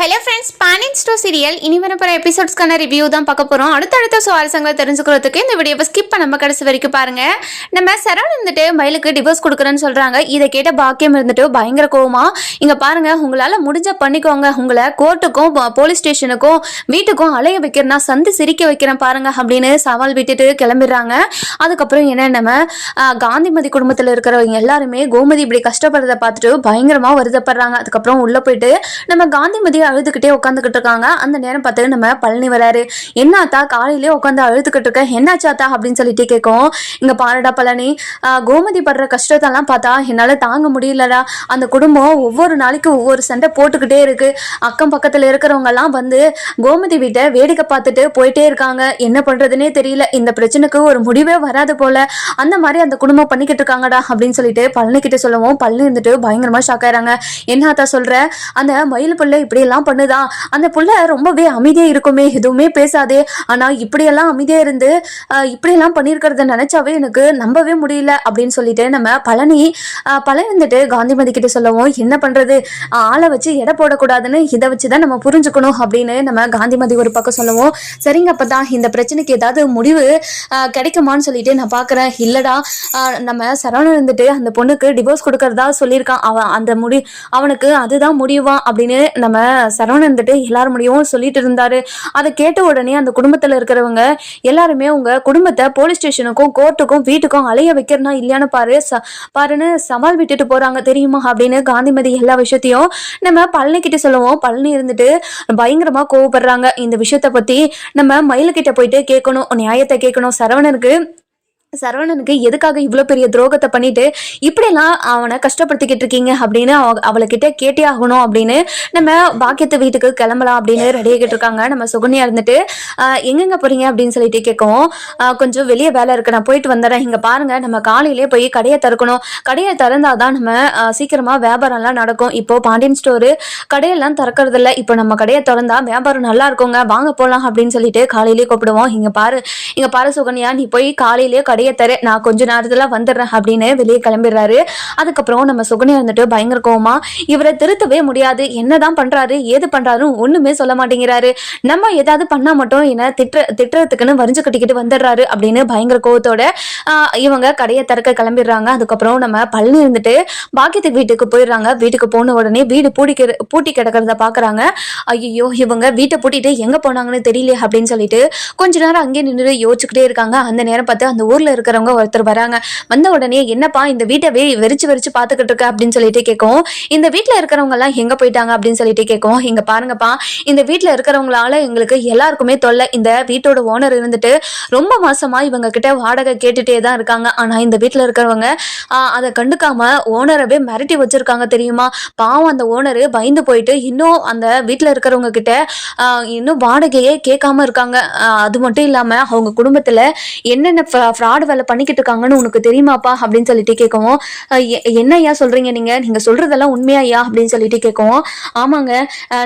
Hello friends, பேனிங் ஸ்டோ serial இனி வரப்போகிற எபிசோட்ஸ்க்கான review தான் பார்க்க போகிறோம். அடுத்தடுத்த சுவாரஸ்யங்களை தெரிஞ்சுக்கிறதுக்கு இந்த வீடியோவை ஸ்கிப் பண்ணாம கடைசி வரைக்கும் பாருங்க. நம்ம சரவணன் இருந்துட்டு மயிலுக்கு டிவோர்ஸ் கொடுக்குறேன்னு சொல்றாங்க. இதை கேட்ட பாக்கியம் இருந்துட்டு பயங்கர கோவமா, இங்க பாருங்க, உங்களால முடிஞ்ச பண்ணிக்கோங்க, உங்களை கோர்ட்டுக்கும் போலீஸ் ஸ்டேஷனுக்கும் வீட்டுக்கும் அலைய வைக்கிறேன்னா சந்தி சிரிக்க வைக்கிறேன் பாருங்க அப்படின்னு சவால் விட்டுட்டு கிளம்பிடுறாங்க. அதுக்கப்புறம் என்ன, நம்ம காந்திமதி குடும்பத்தில் இருக்கிறவங்க எல்லாருமே கோமதி இப்படி கஷ்டப்படுறதை பார்த்துட்டு பயங்கரமா வருத்தப்படுறாங்க. அதுக்கப்புறம் உள்ள போயிட்டு நம்ம காந்திமதி அழுதுகிட்டே உட்காந்துக்கிட்டு இருக்காங்க. அந்த நேரம் பார்த்து நம்ம பழனி வராரு. என்னாத்தா காலையிலே உட்காந்து அழுதுகிட்டு இருக்க, என்னாச்சாத்தா அப்படின்னு சொல்லிட்டு கேட்கும். இங்க பாருடா பழனி, கோமதி படுற கஷ்டத்தெல்லாம் பார்த்தா என்னால தாங்க முடியலடா. அந்த குடும்பம் ஒவ்வொரு நாளைக்கு ஒவ்வொரு சண்டை போட்டுக்கிட்டே இருக்கு. அக்கம் பக்கத்துல இருக்கிறவங்க எல்லாம் வந்து கோமதி வீட்டை வேடிக்கை பார்த்துட்டு போயிட்டே இருக்காங்க. என்ன பண்றதுன்னே தெரியல. இந்த பிரச்சனைக்கு ஒரு முடிவே வராது போல. அந்த மாதிரி அந்த குடும்பம் பண்ணிக்கிட்டு இருக்காங்கடா அப்படின்னு சொல்லிட்டு பழனி கிட்ட சொல்லவும் பழனி இருந்துட்டு பயங்கரமா ஷாக் ஆயிறாங்க. என்னாத்தா சொல்ற, அந்த மயில் புள்ள இப்படி எல்லாம் பண்ணுதா? அந்த புள்ள ரொம்பவே அமைதியா இருக்குமே, எதுவுமே பேசாதே, ஆனா இப்படியெல்லாம் அமைதியா இருந்து இப்படியெல்லாம் பண்ணிருக்கிறத நினைச்சாவே எனக்கு நம்பவே முடியல அப்படின்னு சொல்லிட்டு நம்ம பழனி வந்துட்டு காந்திமதி கிட்ட சொல்லவும், என்ன பண்றது, ஆளை வச்சு எடை போடக்கூடாதுன்னு இதை வச்சுதான் நம்ம புரிஞ்சுக்கணும் அப்படின்னு நம்ம காந்திமதி ஒரு பக்கம் சொல்லவும், சரிங்க அப்பதான் இந்த பிரச்சனைக்கு ஏதாவது முடிவு கிடைக்குமான்னு சொல்லிட்டு நான் பாக்குறேன். இல்லடா, நம்ம சரவணன் இருந்துட்டு அந்த பொண்ணுக்கு டிவோர்ஸ் கொடுக்கறதா சொல்லியிருக்கான். அவனுக்கு அதுதான் முடிவான் அப்படின்னு நம்ம சரவணன் இருந்துட்டு எல்லாரும் முடியும் சொல்லிட்டு இருந்தாரு. அதை கேட்ட உடனே அந்த குடும்பத்துல இருக்கிறவங்க எல்லாருமே உங்க குடும்பத்தை போலீஸ் ஸ்டேஷனுக்கும் கோர்ட்டுக்கும் வீட்டுக்கும் அலைய வைக்கிறனா இல்லையான்னு பாருன்னு சவால் விட்டுட்டு போறாங்க தெரியுமா அப்படின்னு காந்திமதி எல்லா விஷயத்தையும் நம்ம பழனி கிட்ட சொல்லுவோம். பழனி இருந்துட்டு பயங்கரமா கோவப்படுறாங்க. இந்த விஷயத்த பத்தி நம்ம மயிலுக்கிட்ட போயிட்டு கேட்கணும், நியாயத்தை கேட்கணும். சரவணனுக்கு எதுக்காக இவ்வளோ பெரிய துரோகத்தை பண்ணிட்டு இப்படிலாம் அவனை கஷ்டப்படுத்திக்கிட்டு இருக்கீங்க அப்படின்னு அவளைக்கிட்ட கேட்டே ஆகணும் அப்படின்னு நம்ம பாக்கியத்து வீட்டுக்கு கிளம்பலாம் அப்படின்னு ரெடி ஆகிட்டு இருக்காங்க. நம்ம சுகன்யா இருந்துட்டு எங்கெங்க போறீங்க அப்படின்னு சொல்லிட்டு கேட்கவும், கொஞ்சம் வெளியே வேலை இருக்கு, நான் போயிட்டு வந்துடுறேன். இங்க பாருங்க, நம்ம காலையிலே போய் கடையை திறக்கணும். கடையை திறந்தாதான் நம்ம சீக்கிரமா வியாபாரம்லாம் நடக்கும். இப்போ பாண்டியன் ஸ்டோரு கடையெல்லாம் திறக்கிறது இல்லை. இப்போ நம்ம கடையை திறந்தா வியாபாரம் நல்லா இருக்குங்க, வாங்க போகலாம் அப்படின்னு சொல்லிட்டு காலையிலேயே கூப்பிடுவோம். இங்க பாரு சுகன்யா, நீ போய் காலையிலேயே தர, நான் கொஞ்ச நேரத்துல வந்துடுறேன் அப்படின்னு வெளியே கிளம்பிடுறாரு. அதுக்கப்புறம் நம்ம சுகன்யா இருந்துட்டு பயங்கர கோவமா, இவரை திருத்தவே முடியாது, என்னதான் பண்றாரு ஏது பண்றாரு ஒண்ணுமே சொல்ல மாட்டேங்கிறாரு, நம்ம ஏதாவது பண்ணா மட்டும் என்ன திட்டுறதுக்குன்னு வரிஞ்சு கட்டிக்கிட்டு வந்துடுறாரு அப்படின்னு பயங்கர கோவத்தோட இவங்க கடையை திறக்க கிளம்பிடுறாங்க. அதுக்கப்புறம் நம்ம பழனி இருந்துட்டு பாக்கியத்துக்கு வீட்டுக்கு போயிடுறாங்க. வீட்டுக்கு போன உடனே வீடு பூட்டி கிடக்கிறத பாக்குறாங்க. ஐயோ, இவங்க வீட்டை பூட்டிட்டு எங்க போனாங்கன்னு தெரியல அப்படின்னு சொல்லிட்டு கொஞ்ச நேரம் அங்கே நின்று யோசிச்சுக்கிட்டே இருக்காங்க. அந்த நேரம் பார்த்து அந்த ஊர்ல இருக்கிறவங்க ஒருத்தர் வராங்க. வந்த உடனே, என்னப்பா இந்த வீட்டை வெறிச்சு பாத்துக்கிட்டு இருக்க அப்படின்னு சொல்லிட்டு கேட்கும். இந்த வீட்டுல இருக்கிறவங்க எல்லாம் எங்க போயிட்டாங்க அப்படின்னு சொல்லிட்டு கேட்கும். இங்க பாருங்கப்பா, இந்த வீட்டுல இருக்கிறவங்களால எங்களுக்கு எல்லாருக்குமே தொல்லை. இந்த வீட்டோட ஓனர் இருந்துட்டு ரொம்ப மாசமா இவங்க கிட்ட வாடகை கேட்டுட்டே தான் இருக்காங்க. ஆனா இந்த வீட்டுல இருக்கிறவங்க அதை கண்டுக்காம ஓனரவே மிரட்டி வச்சிருக்காங்க தெரியுமா. பாவம், அந்த ஓனரு பயந்து போயிட்டு இன்னும் அந்த வீட்டுல இருக்கிறவங்க கிட்ட இன்னும் வாடகையே கேட்காம இருக்காங்க. அது மட்டும் இல்லாம அவங்க குடும்பத்துல என்னென்ன ஃப்ராட் வேலை பண்ணிக்கிட்டு இருக்காங்கன்னு உனக்கு தெரியுமாப்பா அப்படின்னு சொல்லிட்டு கேட்கவும், என்ன ஐயா சொல்றீங்க, நீங்க சொல்றதெல்லாம் உண்மையா அப்படின்னு சொல்லிட்டு கேட்கவும், ஆமாங்க,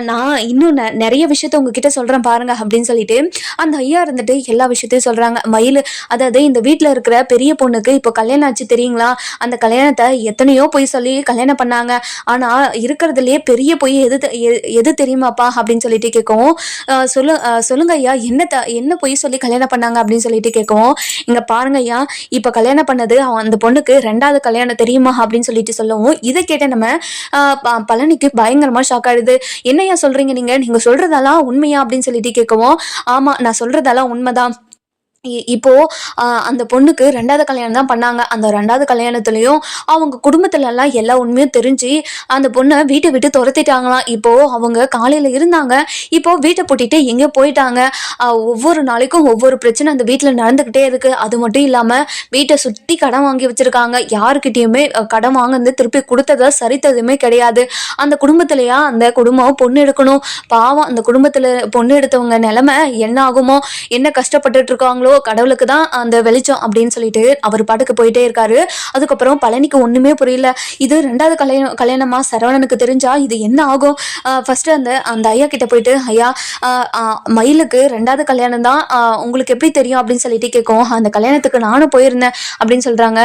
நான் இன்னும் நிறைய விஷயத்த உங்ககிட்ட சொல்றேன் பாருங்க அப்படின்னு சொல்லிட்டு அந்த ஐயா இருந்துட்டு எல்லா விஷயத்தையும் சொல்றாங்க. மயில், அதாவது இந்த வீட்டுல இருக்கிற பெரிய பொண்ணுக்கு இப்போ கல்யாணம் ஆச்சு தெரியுங்களா. அந்த கல்யாணத்தை எத்தனையோ போய் சொல்லி கல்யாணம் பண்ணாங்க. ஆனா இருக்கிறதுலயே பெரிய பொய் எது தெரியுமாப்பா அப்படின்னு சொல்லிட்டு கேட்கவும், சொல்லுங்க ஐயா, என்ன பொய் சொல்லி கல்யாணம் பண்ணாங்க அப்படின்னு சொல்லிட்டு கேட்கவும், இங்க பாருங்க ஐயா, இப்ப கல்யாணம் பண்ணது அந்த பொண்ணுக்கு 2வது கல்யாணம் தெரியுமா அப்படின்னு சொல்லிட்டு சொல்லவும், இதை கேட்ட நம்ம பழனிக்கு பயங்கரமா ஷாக் ஆயிடுது. என்னையா சொல்றீங்க, நீங்க சொல்றதெல்லாம் உண்மையா அப்படின்னு சொல்லிட்டு கேட்கவும், ஆமா, நான் சொல்றதெல்லாம் உண்மைதான். இப்போ அந்த பொண்ணுக்கு 2வது கல்யாணம் தான் பண்ணாங்க. அந்த 2வது கல்யாணத்துலயும் அவங்க குடும்பத்துல எல்லாம் எல்லா உண்மையும் தெரிஞ்சு அந்த பொண்ணை வீட்டை விட்டு துரத்திட்டாங்களாம். இப்போ அவங்க காலையில இருந்தாங்க, இப்போ வீட்டை பூட்டிட்டு எங்க போயிட்டாங்க. ஒவ்வொரு நாளைக்கும் ஒவ்வொரு பிரச்சனை அந்த வீட்டுல நடந்துகிட்டே இருக்கு. அது மட்டும் இல்லாம வீட்டை சுத்தி கடன் வாங்கி வச்சிருக்காங்க. யாருக்கிட்டயுமே கடன் வாங்கினது திருப்பி கொடுத்ததா சரித்ததுமே கிடையாது. அந்த குடும்பத்திலயா அந்த குடும்பம் பொண்ணு எடுக்கணும். பாவம், அந்த குடும்பத்துல பொண்ணு எடுத்தவங்க நிலைமை என்ன ஆகுமோ, என்ன கஷ்டப்பட்டுட்டு இருக்காங்களோ கடவுளுக்கு தான் அந்த வெளிச்சம் அப்படின்னு சொல்லிட்டு அவர் பாட்டுக்கு போயிட்டே இருக்காரு. அதுக்கப்புறம் பழனிக்கு ஒண்ணுமே புரியல. இது 2வது கல்யாணமா சரவணனுக்கு தெரிஞ்சா இது என்ன ஆகும்? ஃபர்ஸ்ட் அந்த அந்த ஐயா கிட்ட போயிட்டு, ஐயா மயிலுக்கு 2வது கல்யாணம் தான், உங்களுக்கு எப்படி தெரியும் அப்படின்னு சொல்லிட்டு கேட்கும். அந்த கல்யாணத்துக்கு நானும் போயிருந்தேன் அப்படின்னு சொல்றாங்க.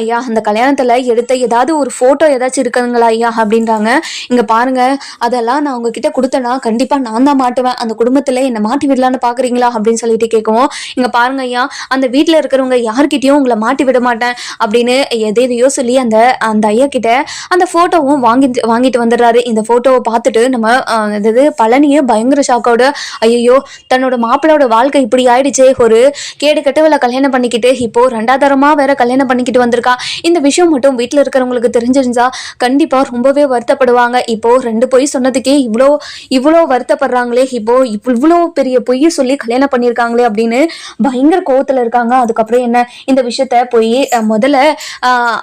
ஐயா அந்த கல்யாணத்துல எடுத்த ஏதாவது ஒரு போட்டோ ஏதாச்சும் இருக்குங்களா ஐயா அப்படின்றாங்க. இங்க பாருங்க, அதெல்லாம் நான் உங்ககிட்ட கொடுத்தேன்னா கண்டிப்பா நான் தான் மாட்டுவேன். அந்த குடும்பத்துல என்ன மாட்டி விடலான்னு பாக்குறீங்களா அப்படின்னு சொல்லிட்டு கேட்கவும், இங்க பாருங்க ஐயா, அந்த வீட்டுல இருக்கிறவங்க யார்கிட்டயும் உங்களை மாட்டி விட மாட்டேன் அப்படின்னு எதையோ சொல்லி அந்த அந்த ஐயா கிட்ட அந்த போட்டோவும் வாங்கிட்டு வந்துடுறாரு. இந்த போட்டோவை பார்த்துட்டு நம்ம பழனியே பயங்கர ஷாக்கோட, ஐயோ தன்னோட மாப்பிளோட வாழ்க்கை இப்படி ஆயிடுச்சே, ஒரு கேடு கட்டவளை கல்யாணம் பண்ணிக்கிட்டு இப்போ 2வது தரமா வேற கல்யாணம் பண்ணிக்கிட்டு வந்திருக்கா. இந்த விஷயம் மட்டும் வீட்டுல இருக்கிறவங்களுக்கு தெரிஞ்சிருந்தா கண்டிப்பா ரொம்பவே வருத்தப்படுவாங்க. இப்போ 2 பொய் சொன்னதுக்கே இவ்வளோ வருத்தப்படுறாங்களே, இப்போ இவ்வளோ பெரிய பொய்ய சொல்லி கல்யாணம் பண்ணியிருக்காங்களே அப்படின்னு பயங்கர கோவத்துல இருக்காங்க. அதுக்கப்புறம் என்ன, இந்த விஷயத்த போய் முதல்ல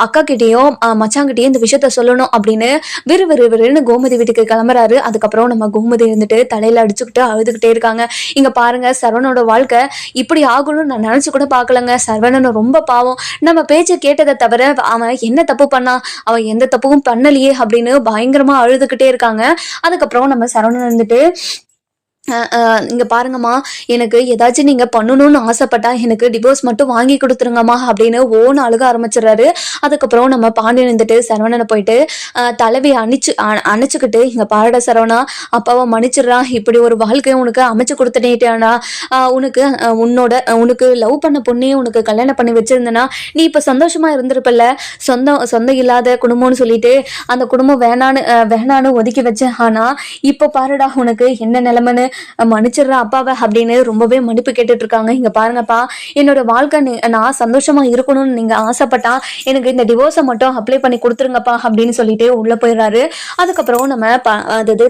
அக்கா கிட்டேயும் மச்சாங்கிட்டயும் இந்த விஷயத்த சொல்லணும் அப்படின்னு விறுவிறுன்னு கோமதி வீட்டுக்கு கிளம்புறாரு. அதுக்கப்புறம் நம்ம கோமதி இருந்துட்டு தலையில அடிச்சுக்கிட்டு அழுதுகிட்டே இருக்காங்க. இங்க பாருங்க, சரவணோட வாழ்க்கை இப்படி ஆகணும்னு நான் நினைச்சு கூட பாக்கலங்க. சரவணன் ரொம்ப பாவம், நம்ம பேச்சை கேட்டதை தவிர அவன் என்ன தப்பு பண்ணா, அவன் எந்த தப்பும் பண்ணலையே அப்படின்னு பயங்கரமா அழுதுகிட்டே இருக்காங்க. அதுக்கப்புறம் நம்ம சரவணன் இருந்துட்டு, இங்க பாருங்கம்மா, எனக்கு ஏதாச்சும் நீங்க பண்ணணும்னு ஆசைப்பட்டா எனக்கு டிவோர்ஸ் மட்டும் வாங்கி கொடுத்துருங்கம்மா அப்படின்னு ஓன்னு அழுக ஆரம்பிச்சிடறாரு. அதுக்கப்புறம் நம்ம பாண்டியன் இருந்துட்டு சரவணனை போயிட்டு தலைவியை அணைச்சுக்கிட்டு, இங்க பாருடா சரவணா, அப்பாவை மன்னிச்சிடுறான், இப்படி ஒரு வாழ்க்கையை உனக்கு அமைச்சு கொடுத்துட்டேனா, உனக்கு லவ் பண்ண பொண்ணையும் உனக்கு கல்யாணம் பண்ணி வச்சிருந்தனா நீ இப்ப சந்தோஷமா இருந்திருப்பல்ல. சொந்தம் இல்லாத குடும்பம்னு சொல்லிட்டு அந்த குடும்பம் வேணான்னு ஒதுக்கி வச்சேன். ஆனா இப்ப பாருடா உனக்கு என்ன நிலைமைன்னு, மன்னிச்சிடுற அப்பாவை அப்படின்னு ரொம்பவே மன்னிப்பு கேட்டுட்டு இருக்காங்க. இங்க பாருங்கப்பா, என்னோட வாழ்க்கை நான் சந்தோஷமா இருக்கணும்னு நீங்க ஆசைப்பட்டா எனக்கு இந்த டிவோர்ஸை மட்டும் அப்ளை பண்ணி கொடுத்துருங்கப்பா அப்படின்னு சொல்லிட்டு உள்ள போயிடுறாரு. அதுக்கப்புறம் நம்ம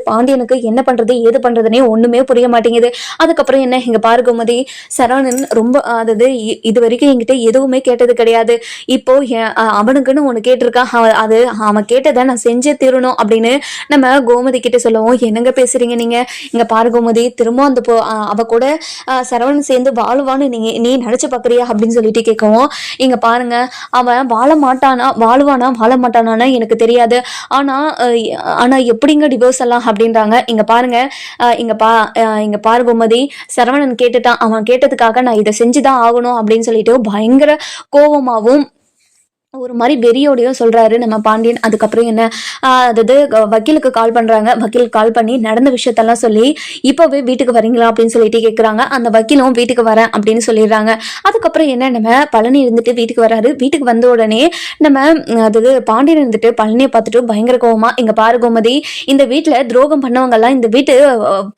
பாண்டியனுக்கு என்ன பண்றது ஏது பண்றதுன்னே ஒண்ணுமே புரிய மாட்டேங்குது. அதுக்கப்புறம் என்ன, இங்க பாரு கோமதி, சரவணன் ரொம்ப இது வரைக்கும் என்கிட்ட எதுவுமே கேட்டது கிடையாது. இப்போ அவனுக்குன்னு ஒண்ணு கேட்டிருக்கான், அது அவன் கேட்டதை நான் செஞ்சே தீரணும் அப்படின்னு நம்ம கோமதி கிட்ட சொல்லவும், என்னங்க பேசுறீங்க நீங்க? இங்க பாரு கோமதி, திரும்ப அந்த அவ கூட சரவணன் சேர்ந்து வாழுவான்னு நீ நினைச்சு பாக்குறியா அப்படின்னு சொல்லிட்டு கேட்கவும், இங்க பாருங்க, அவன் வாழ மாட்டானா எனக்கு தெரியாது. ஆனா எப்படிங்க டிவோர்ஸ் எல்லாம் அப்படின்றாங்க. இங்க பாருங்க, இங்க பாரு கோமதி, சரவணன் கேட்டுட்டான், அவன் கேட்டதுக்காக நான் இதை செஞ்சுதான் ஆகணும் அப்படின்னு சொல்லிட்டு பயங்கர கோபமாவும் ஒரு மாதிரி வெறியோடையும் சொல்றாரு நம்ம பாண்டியன். அதுக்கப்புறம் என்ன, வக்கீலுக்கு கால் பண்றாங்க. வக்கீல் கால் பண்ணி நடந்த விஷயத்தெல்லாம் சொல்லி, இப்பவே வீட்டுக்கு வரீங்களா அப்படின்னு சொல்லிட்டு கேட்குறாங்க. அந்த வக்கீலும் வீட்டுக்கு வரேன் அப்படின்னு சொல்லிடுறாங்க. அதுக்கப்புறம் என்ன, நம்ம பழனி இருந்துட்டு வீட்டுக்கு வராரு. வீட்டுக்கு வந்த உடனே நம்ம பாண்டியன் இருந்துட்டு பழனியை பார்த்துட்டு பயங்கர கோவமா, இங்க பாரு கோமதி, இந்த வீட்டுல துரோகம் பண்ணவங்க எல்லாம் இந்த வீட்டு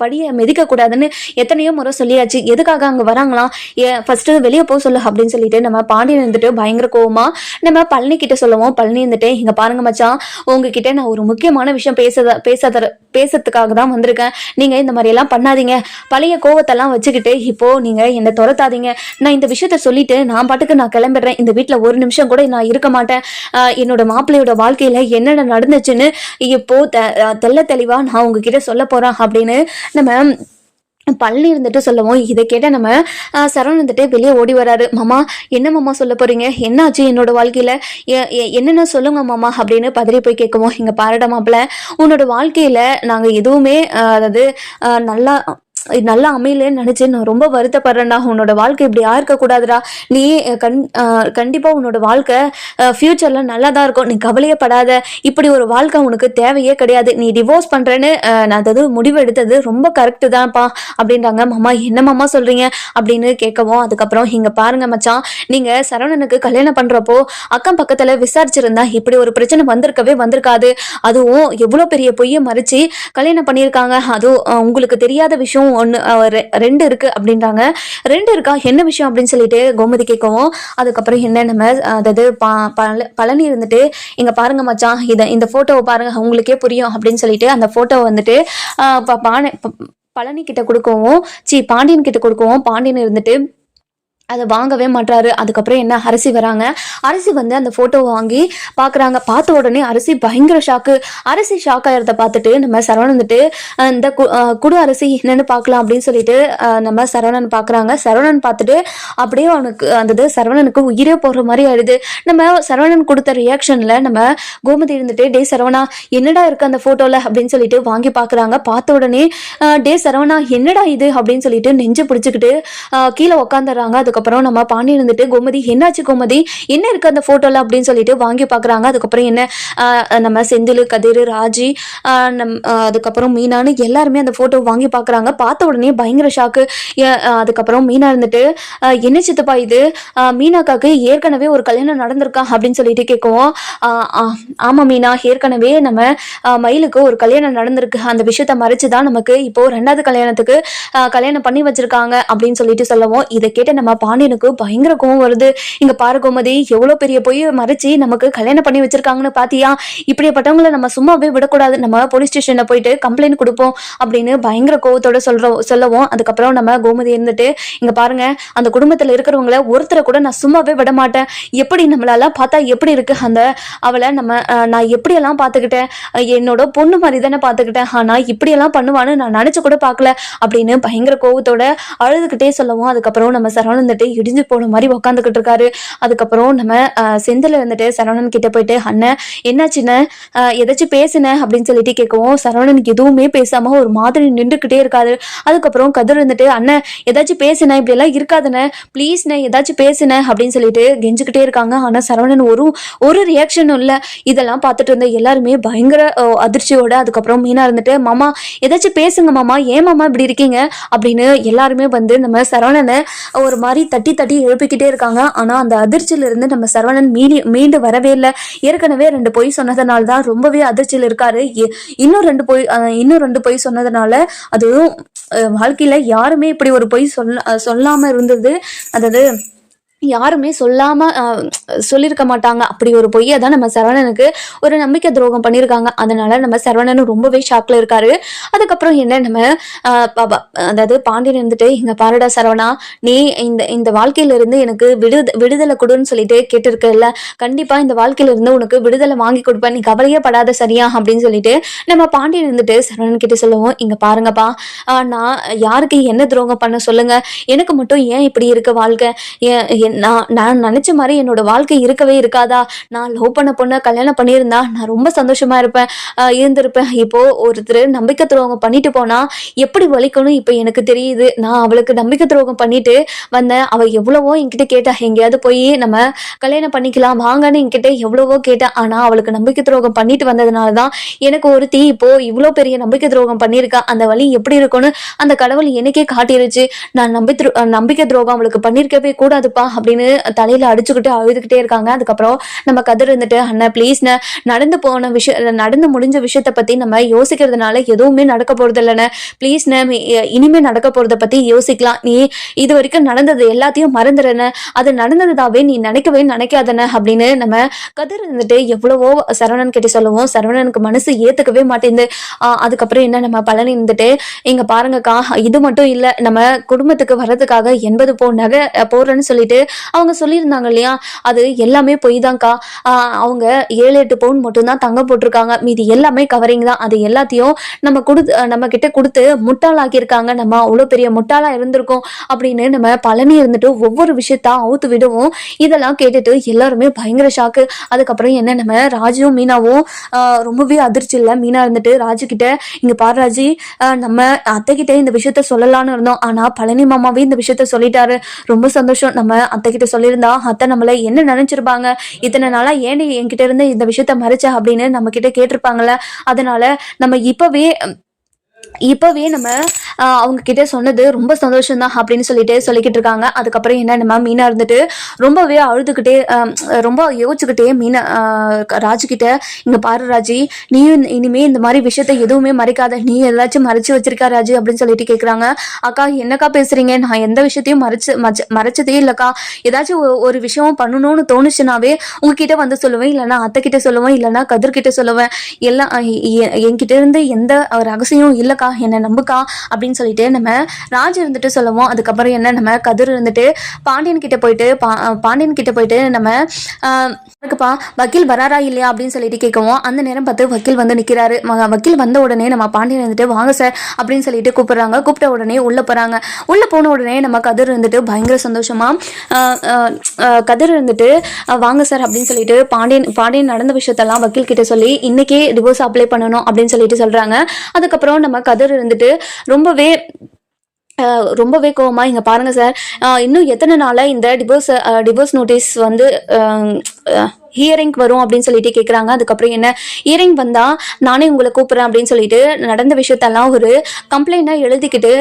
படியை மிதிக்க கூடாதுன்னு எத்தனையோ முறை சொல்லியாச்சு, எதுக்காக அங்க வராங்களாம், ஃபர்ஸ்ட் வெளியே போக சொல்லு அப்படின்னு சொல்லிட்டு நம்ம பாண்டியன் இருந்துட்டு பயங்கர கோவமா நம்ம பழனி கிட்ட சொல்லுவோம். பழனி இருந்துட்டு, இங்க பாருங்க மச்சான், உங்ககிட்ட நான் ஒரு முக்கியமான விஷயம் பேசுறதுக்காக தான் வந்திருக்கேன். நீங்க இந்த மாதிரி எல்லாம் பண்ணாதீங்க, பழைய கோவத்தெல்லாம் வச்சுக்கிட்டு இப்போ நீங்க என்ன துரத்தாதீங்க. நான் இந்த விஷயத்த சொல்லிட்டு நான் பாட்டுக்கு நான் கிளம்பிடுறேன். இந்த வீட்டுல ஒரு நிமிஷம் கூட நான் இருக்க மாட்டேன். என்னோட மாப்பிள்ளையோட வாழ்க்கையில என்னென்ன நடந்துச்சுன்னு இப்போ தெளிவா நான் உங்ககிட்ட சொல்ல போறேன் அப்படின்னு நம்ம பழனி இருந்துட்டு சொல்லவும், இதை கேட்ட நம்ம சரவணன் வந்துட்டு வெளியே ஓடி வராரு. மாமா, என்ன மாமா சொல்ல போறீங்க, என்னாச்சு என்னோட வாழ்க்கையில, என்னென்ன சொல்லுங்க மாமா அப்படின்னு பதறி போய் கேட்கவும், இங்க பாருடா மாப்பிள்ள, உன்னோட வாழ்க்கையில நாங்க எதுவுமே நல்லா அமையலன்னு நினைச்சு நான் ரொம்ப வருத்தப்படுறேன்டா. உன்னோட வாழ்க்கை இப்படி ஆயிருக்க கூடாதுடா. நீ கண்டிப்பா உன்னோட வாழ்க்கை ஃபியூச்சர்ல நல்லா தான் இருக்கும், நீ கவலையப்படாத. இப்படி ஒரு வாழ்க்கை உனக்கு தேவையே கிடையாது. நீ டிவோர்ஸ் பண்றேன்னு நான் முடிவு எடுத்தது ரொம்ப கரெக்டு தான்ப்பா அப்படின்றாங்க. மாமா, என்ன மாமா சொல்றீங்க அப்படின்னு கேட்கவும், அதுக்கப்புறம் இங்க பாருங்க மச்சான், நீங்க சரவணனுக்கு கல்யாணம் பண்றப்போ அக்கம் பக்கத்துல விசாரிச்சிருந்தா இப்படி ஒரு பிரச்சனை வந்திருக்காது. அதுவும் எவ்வளவு பெரிய பொய்ய மறைச்சு கல்யாணம் பண்ணியிருக்காங்க. அதுவும் உங்களுக்கு தெரியாத விஷயம் 2 இருக்கு அப்படின்றாங்க. 2 இருக்கா, என்ன விஷயம் அப்படின்னு சொல்லிட்டு கோமதி கேட்கவும், அதுக்கப்புறம் என்ன, நம்ம பழனி இருந்துட்டு, இங்க பாருங்க மச்சான், இந்த போட்டோவை பாருங்க உங்களுக்கே புரியும் அப்படின்னு சொல்லிட்டு அந்த போட்டோவை வந்துட்டு பழனி கிட்ட கொடுக்கவும், பாண்டியன் கிட்ட கொடுக்கவும், பாண்டியன் இருந்துட்டு, அதை வாங்கவே மாட்டாரு. அதுக்கப்புறம் என்ன, அரசி வராங்க. அரசி வந்து அந்த ஃபோட்டோவை வாங்கி பார்க்குறாங்க. பார்த்த உடனே அரசி பயங்கர ஷாக்கு. அரசி ஷாக் ஆகிறத பார்த்துட்டு நம்ம சரவணன் வந்துட்டு இந்த குடு அரசி என்னென்னு பார்க்கலாம் அப்படின்னு சொல்லிட்டு நம்ம சரவணன் பார்க்குறாங்க. சரவணன் பார்த்துட்டு அப்படியே அவனுக்கு அந்த சரவணனுக்கு உயிரே போடுற மாதிரி ஆயிடுது. நம்ம சரவணன் கொடுத்த ரியாக்ஷனில் நம்ம கோமதி இருந்துட்டு டே சரவணா என்னடா இருக்குது அந்த ஃபோட்டோவில் அப்படின்னு சொல்லிட்டு வாங்கி பார்க்குறாங்க. பார்த்த உடனே டே சரவணா என்னடா இது அப்படின்னு சொல்லிட்டு நெஞ்சு பிடிச்சிக்கிட்டு கீழே உட்காந்துடுறாங்க. அதுக்கப்புறம் நம்ம பாண்டியன் இருந்துட்டு கோமதி என்னாச்சு கோமதி என்ன இருக்கு அந்த போட்டோல அப்படின்னு சொல்லிட்டு வாங்கி பாக்குறாங்க. அதுக்கப்புறம் என்ன நம்ம செந்தில் கதிர் ராஜி அதுக்கப்புறம் மீனான்னு எல்லாருமே அந்த போட்டோ வாங்கி பாக்குறாங்க. பார்த்த உடனே பயங்கர ஷாக்கு. அதுக்கப்புறம் மீனா இருந்துட்டு என்ன சித்தப்பா இது, மீனாக்காக்கு ஏற்கனவே ஒரு கல்யாணம் நடந்திருக்கா அப்படின்னு சொல்லிட்டு கேட்கவும் ஆமா மீனா ஏற்கனவே நம்ம மயிலுக்கு ஒரு கல்யாணம் நடந்திருக்கு, அந்த விஷயத்த மறைச்சுதான் நமக்கு இப்போ 2வது கல்யாணத்துக்கு கல்யாணம் பண்ணி வச்சிருக்காங்க அப்படின்னு சொல்லிட்டு சொல்லவும் இதை கேட்ட நம்ம பாண்டியனுக்கு பயங்கர கோவம் வருது. இங்க பாரு கோமதி எவ்வளவு பெரிய போய் மறைச்சு நமக்கு கல்யாணம் பண்ணி வச்சிருக்காங்கன்னு பாத்தியா, இப்படிப்பட்டவங்களை நம்ம சும்மாவே விடக்கூடாது, நம்ம போலீஸ் ஸ்டேஷன்ல போயிட்டு கம்ப்ளைண்ட் கொடுப்போம் அப்படின்னு பயங்கர கோவத்தோட சொல்லவும் அதுக்கப்புறம் நம்ம கோமதி இருந்துட்டு இங்க பாருங்க அந்த குடும்பத்துல இருக்கிறவங்கள ஒருத்தரை கூட நான் சும்மாவே விட மாட்டேன், எப்படி நம்மளால பார்த்தா எப்படி இருக்கு அந்த அவளை நான் எப்படியெல்லாம் பார்த்துக்கிட்டேன், என்னோட பொண்ணு மாதிரி தானே பார்த்துக்கிட்டேன், ஆனா இப்படியெல்லாம் பண்ணுவான்னு நான் நினைச்சு கூட பார்க்கல அப்படின்னு பயங்கர கோவத்தோட அழுதுகிட்டே சொல்லவும் அதுக்கப்புறம் நம்ம சரவணன் வந்துட்டு இடிஞ்சு போன மாதிரி உட்காந்துக்கிட்டு இருக்காரு. அதுக்கப்புறம் நம்ம செந்தில் வந்துட்டு சரவணன் கிட்ட போயிட்டு அண்ணன் என்னாச்சுன்னு எதாச்சும் பேசுனேன் அப்படின்னு சொல்லிட்டு கேட்கவும் சரவணனுக்கு எதுவுமே பேசாம ஒரு மாதிரி நின்றுக்கிட்டே இருக்காரு. அதுக்கப்புறம் கதிர் வந்துட்டு அண்ணன் ஏதாச்சும் பேசுனேன், இப்படி எல்லாம் இருக்காதுண்ணே ப்ளீஸ்ண்ணே ஏதாச்சும் பேசுனேன் அப்படின்னு சொல்லிட்டு கெஞ்சுக்கிட்டே இருக்காங்க. ஆனா சரவணன் ஒரு ரியாக்ஷனும் இல்லை. இதெல்லாம் பார்த்துட்டு இருந்த எல்லாருமே பயங்கர அதிர்ச்சியோட அதுக்கப்புறம் மீனா இருந்துட்டு மாமா ஏதாச்சும் பேசுங்க மாமா, ஏன் மாமா இப்படி இருக்கீங்க அப்படின்னு எல்லாருமே வந்து நம்ம சரவணனை ஒரு மாதிரி தட்டி தட்டி எழுப்பிக்கிட்டே இருக்காங்க. ஆனா அந்த அதிர்ச்சியில இருந்து நம்ம சரவணன் மீண்டு வரவே இல்லை. ஏற்கனவே 2 பொய் சொன்னதுனால தான் ரொம்பவே அதிர்ச்சியில் இருக்காரு. இன்னும் 2 பொய் சொன்னதுனால அதுவும் வாழ்க்கையில யாருமே இப்படி ஒரு பொய் சொல்லாம இருந்தது, அதாவது யாருமே சொல்லியிருக்க மாட்டாங்க. அப்படி ஒரு பொய்யை தான் நம்ம சரவணனுக்கு ஒரு நம்பிக்கை துரோகம் பண்ணியிருக்காங்க. அதனால நம்ம சரவணனும் ரொம்பவே ஷாக்ல இருக்காரு. அதுக்கப்புறம் என்ன நம்ம அதாவது பாண்டியன் இருந்துட்டு இங்க பாருடா சரவணா, நீ இந்த வாழ்க்கையில இருந்து எனக்கு விடுதலை கொடுன்னு சொல்லிட்டு கேட்டிருக்கல, கண்டிப்பா இந்த வாழ்க்கையில இருந்து உனக்கு விடுதலை வாங்கி கொடுப்பேன், நீ கவலையே படாத சரியா அப்படின்னு சொல்லிட்டு நம்ம பாண்டியன் இருந்துட்டு சரவணன் கிட்ட சொல்லுவோம் இங்க பாருங்கப்பா, நான் யாருக்கு என்ன துரோகம் பண்ண சொல்லுங்க, எனக்கு மட்டும் ஏன் இப்படி இருக்க வாழ்க்கை, நான் நினைச்ச மாதிரி என்னோட வாழ்க்கை இருக்கவே இருக்காதா, நான் லவ் பண்ண பொண்ணை கல்யாணம் பண்ணியிருந்தா நான் ரொம்ப சந்தோஷமா இருந்திருப்பேன். இப்போ ஒருத்தர் நம்பிக்கை துரோகம் பண்ணிட்டு போனா எப்படி வலிக்கணும் இப்ப எனக்கு தெரியுது. நான் அவளுக்கு நம்பிக்கை துரோகம் பண்ணிட்டு வந்தேன், அவ எவ்வளவோ என்கிட்ட கேட்டா, எங்கேயாவது போய் நம்ம கல்யாணம் பண்ணிக்கலாம் வாங்கன்னு என்கிட்ட எவ்வளவோ கேட்டா, ஆனா அவளுக்கு நம்பிக்கை துரோகம் பண்ணிட்டு வந்ததுனாலதான் எனக்கு ஒரு இப்போ இவ்வளோ பெரிய நம்பிக்கை துரோகம் பண்ணியிருக்கா, அந்த வழி எப்படி இருக்கும்னு அந்த கடவுள் எனக்கே காட்டிருச்சு, நான் நம்பிக்கை துரோகம் அவளுக்கு பண்ணிருக்கவே கூடாதுப்பா அப்படின்னு தலையில அடிச்சுக்கிட்டு அழுதுகிட்டே இருக்காங்க. அதுக்கப்புறம் நம்ம கதிர் இருந்துட்டு அண்ணா ப்ளீஸ்ண்ண, நடந்து முடிஞ்ச விஷயத்த பத்தி நம்ம யோசிக்கிறதுனால எதுவுமே நடக்க போறது இல்லைண்ணே, ப்ளீஸ்ண்ண இனிமே நடக்க போறத பத்தி யோசிக்கலாம், நீ இது வரைக்கும் நடந்தது எல்லாத்தையும் மறந்துடுறேன்னு, அது நடந்ததாவே நீ நினைக்காதன அப்படின்னு நம்ம கதிர் இருந்துட்டு எவ்வளவோ சரவணன் கிட்ட சொல்லுவோம். சரவணனுக்கு மனசு ஏத்துக்கவே மாட்டேங்குது. அதுக்கப்புறம் என்ன நம்ம பழனி இருந்துட்டு இங்க பாருங்கக்கா, இது மட்டும் இல்ல, நம்ம குடும்பத்துக்கு வர்றதுக்காக 80 பவுன் நகை போடுறேன்னு சொல்லிட்டு அவங்க சொல்லியிருந்தாங்க இல்லையா, அது எல்லாமே பொய் தான்க்கா, அவங்க 7-8 பவுன் மட்டும்தான் தங்கம் போட்டிருக்காங்க, மீதி எல்லாமே கவரிங் தான், அது எல்லாத்தையும் நம்ம கிட்ட கொடுத்து முட்டாளாக்கியிருக்காங்க, நம்ம அவ்வளோ பெரிய முட்டாளா இருந்திருக்கோம் அப்படின்னு நம்ம பழனி இருந்துட்டு ஒவ்வொரு விஷயத்தா அவுத்து விடுவோம். இதெல்லாம் கேட்டுட்டு எல்லாருமே பயங்கர ஷாக்கு. அதுக்கப்புறம் என்ன நம்ம ராஜுவும் மீனாவும் ரொம்பவே அதிர்ச்சி இல்லை. மீனா இருந்துட்டு ராஜு கிட்ட இங்க பாரு ராஜி, நம்ம அத்தை கிட்ட இந்த விஷயத்த சொல்லலாம்னு இருந்தோம், ஆனா பழனி மாமாவே இந்த விஷயத்த சொல்லிட்டாரு, ரொம்ப சந்தோஷம், நம்ம அத்தை கிட்ட சொல்லியிருந்தா அத்தை நம்மள என்ன நினைச்சிருப்பாங்க, இத்தனை நாளா ஏன்டி என்கிட்ட இருந்து இந்த விஷயத்த மறைச்ச அப்படின்னு நம்ம கிட்ட கேட்டிருப்பாங்கல்ல, அதனால நம்ம இப்பவே நம்ம அவங்க கிட்ட சொன்னது ரொம்ப சந்தோஷம் தான் அப்படின்னு சொல்லிக்கிட்டு இருக்காங்க. அதுக்கப்புறம் என்ன நம்ம மீனா இருந்துட்டு ரொம்பவே அழுதுகிட்டே ரொம்ப யோசிச்சுக்கிட்டே மீனா ராஜு கிட்ட இங்க பாரு ராஜி, நீயும் இனிமே இந்த மாதிரி விஷயத்த எதுவுமே மறைக்காத, நீ ஏதாச்சும் மறைச்சு வச்சிருக்கா ராஜு அப்படின்னு சொல்லிட்டு கேட்குறாங்க. அக்கா என்னக்கா பேசுறீங்க, நான் எந்த விஷயத்தையும் மறைச்சதே இல்லக்கா, ஏதாச்சும் ஒரு விஷயம் பண்ணணும்னு தோணுச்சுனாவே உங்ககிட்ட வந்து சொல்லுவேன், இல்லைன்னா அத்தை கிட்ட சொல்லுவேன், இல்லைன்னா கதிர்கிட்ட சொல்லுவேன், எல்லாம் என்கிட்ட இருந்து எந்த ரகசியம் இல்லக்கா, என்ன நம்புக்கா அப்படி அப்படின்னு சொல்லிட்டு நம்ம ராஜ் இருந்துட்டு சொல்லுவோம். அதுக்கப்புறம் என்ன நம்ம கதிர் இருந்துட்டு பாண்டியன் கிட்ட போயிட்டு நம்ம இருக்குப்பா வக்கீல் வராரா இல்லையா அப்படின்னு சொல்லிட்டு கேட்கவும் அந்த நேரம் பார்த்து வக்கீல் வந்து நிற்கிறாரு. வக்கீல் வந்த உடனே நம்ம பாண்டியன் இருந்துட்டு வாங்க சார் அப்படின்னு சொல்லிட்டு கூப்பிடுறாங்க. கூப்பிட்ட உடனே உள்ள போறாங்க. உள்ள போன உடனே நம்ம கதிர் இருந்துட்டு பயங்கர சந்தோஷமா கதிர் இருந்துட்டு வாங்க சார் அப்படின்னு சொல்லிட்டு பாண்டியன் நடந்த விஷயத்தெல்லாம் வக்கீல் கிட்ட சொல்லி இன்னைக்கே டிவோர்ஸ் அப்ளை பண்ணணும் அப்படின்னு சொல்லிட்டு சொல்றாங்க. அதுக்கப்புறம் நம்ம கதிர் இருந்துட்டு ரொம்பவே கோவமா இங்க பாருங்க சார், இன்னும் எத்தனை நாளா இந்த டிவோர்ஸ் நோட்டீஸ் வந்து ஹியரிங் வரும் அப்படின்னு சொல்லிட்டு கேட்குறாங்க. அதுக்கப்புறம் என்ன ஹியரிங் வந்தால் நானே உங்களை கூப்பிட்றேன் அப்படின்னு சொல்லிட்டு நடந்த விஷயத்தெல்லாம் ஒரு கம்ப்ளைண்டாக எழுதிக்கிட்டு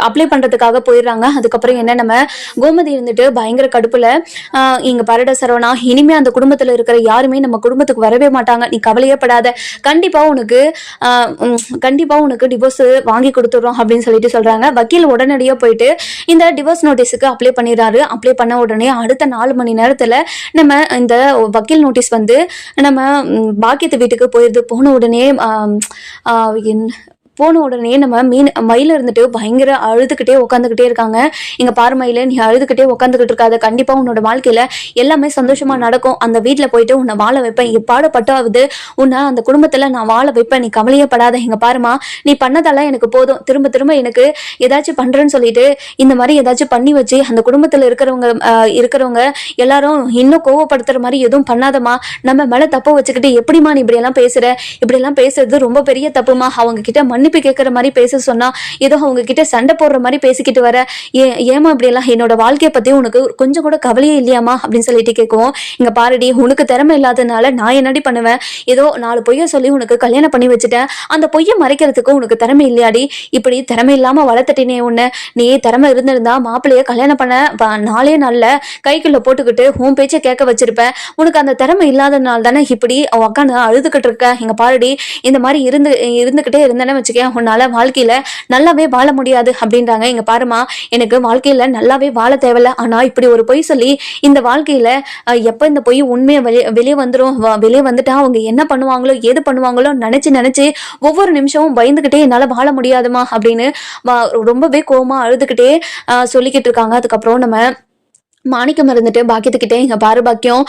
அப்ளை பண்ணுறதுக்காக போயிடுறாங்க. அதுக்கப்புறம் என்ன நம்ம கோமதி இருந்துட்டு பயங்கர கடுப்பில் இங்கே பரட சரவணா இனிமே அந்த குடும்பத்தில் இருக்கிற யாருமே நம்ம குடும்பத்துக்கு வரவே மாட்டாங்க, நீ கவலையே படாத, கண்டிப்பாக உனக்கு டிவோர்ஸ் வாங்கி கொடுத்துட்றோம் அப்படின்னு சொல்லிட்டு சொல்கிறாங்க. வக்கீல் உடனடியாக போயிட்டு இந்த டிவோர்ஸ் நோட்டீஸுக்கு அப்ளை பண்ணிடுறாரு. அப்ளை பண்ண உடனே அடுத்த 4 மணி நேரத்தில் நம்ம இந்த வக்கீல் நோட்டீஸ் வந்து நம்ம பாக்கியத்து வீட்டுக்கு போயிருது. போன உடனே நம்ம மயில இருந்துட்டு பயங்கர அழுதுகிட்டே உட்காந்துக்கிட்டே இருக்காங்க. இங்க பாரு மயில, நீ அழுதுகிட்டே உட்காந்துக்கிட்டு இருக்காது, கண்டிப்பா உன்னோட வாழ்க்கையில எல்லாமே சந்தோஷமா நடக்கும், அந்த வீட்டுல போயிட்டு உன்னை வாழ வைப்பேன், எப்பாடுபட்டாவது உன்னை அந்த குடும்பத்துல நான் வாழ வைப்பேன், நீ கவலையே படாத. இங்க பாருமா, நீ பண்ணதெல்லாம் எனக்கு போதும், திரும்ப திரும்ப எனக்கு ஏதாச்சும் பண்றேன்னு சொல்லிட்டு இந்த மாதிரி ஏதாச்சும் பண்ணி வச்சு அந்த குடும்பத்துல இருக்கிறவங்க எல்லாரும் இன்னும் கோவப்படுத்துற மாதிரி எதுவும் பண்ணாதமா, நம்ம மேல தப்ப வச்சுக்கிட்டு எப்படிமா நீ இப்படி எல்லாம் பேசுறது ரொம்ப பெரிய தப்புமா, அவங்க கிட்ட மன்னிப்பு கேட்கிற மாதிரி பேச சொன்னா ஏதோ அவங்க கிட்ட சண்டை போடுற மாதிரி பேசிக்கிட்டு வர, ஏமா இப்படி எல்லாம், என்னோட வாழ்க்கையை பத்தி உனக்கு கொஞ்சம் கூட கவலையே இல்லையாமா அப்படின்னு சொல்லிட்டு கேட்கவும், இங்க பாருடி, உனக்கு திறமை இல்லாததுனால நான் என்னடி பண்ணுவேன், ஏதோ 4 பொய்ய சொல்லி உனக்கு கல்யாணம் பண்ணி வச்சுட்டேன், அந்த பொய்ய மறைக்கிறதுக்கு உனக்கு திறமை இல்லையாடி, இப்படி திறமை இல்லாம வளர்த்துட்டேனே உன்னை, நீ திறமை இருந்திருந்தா மாப்பிள்ளைய கல்யாணம் பண்ண 4 நாள்ல கைக்குள்ள போட்டுக்கிட்டு உன் பேச்சை கேட்க வச்சிருப்பேன், உனக்கு அந்த திறமை இல்லாதனால தானே இப்படி உக்காந்து அழுதுகிட்டு இருக்க, இங்க பாருடி, இந்த மாதிரி இருந்துகிட்டே இருந்தேன்னு வச்சுக்க உன்னால வாழ்க்கையில நல்லாவே வாழ முடியாது அப்படின்றாங்க. இங்க பாருமா, எனக்கு வாழ்க்கையில நல்லாவே வாழ தேவையில்ல, ஆனா இப்படி ஒரு பொய் சொல்லி இந்த வாழ்க்கையில எப்ப இந்த பொய் உண்மையை வெளியே வந்துட்டா அவங்க என்ன பண்ணுவாங்களோ ஏது பண்ணுவாங்களோ நினைச்சு ஒவ்வொரு நிமிஷமும் பயந்துகிட்டே என்னால வாழ முடியாதுமா அப்படின்னு ரொம்பவே கோவமா அழுதுகிட்டே சொல்லிக்கிட்டு இருக்காங்க. அதுக்கப்புறம் நம்ம மாணிக்கம் இருந்துட்டு பாக்கியத்துக்கிட்டே, இங்க பாரு பாக்கியம்,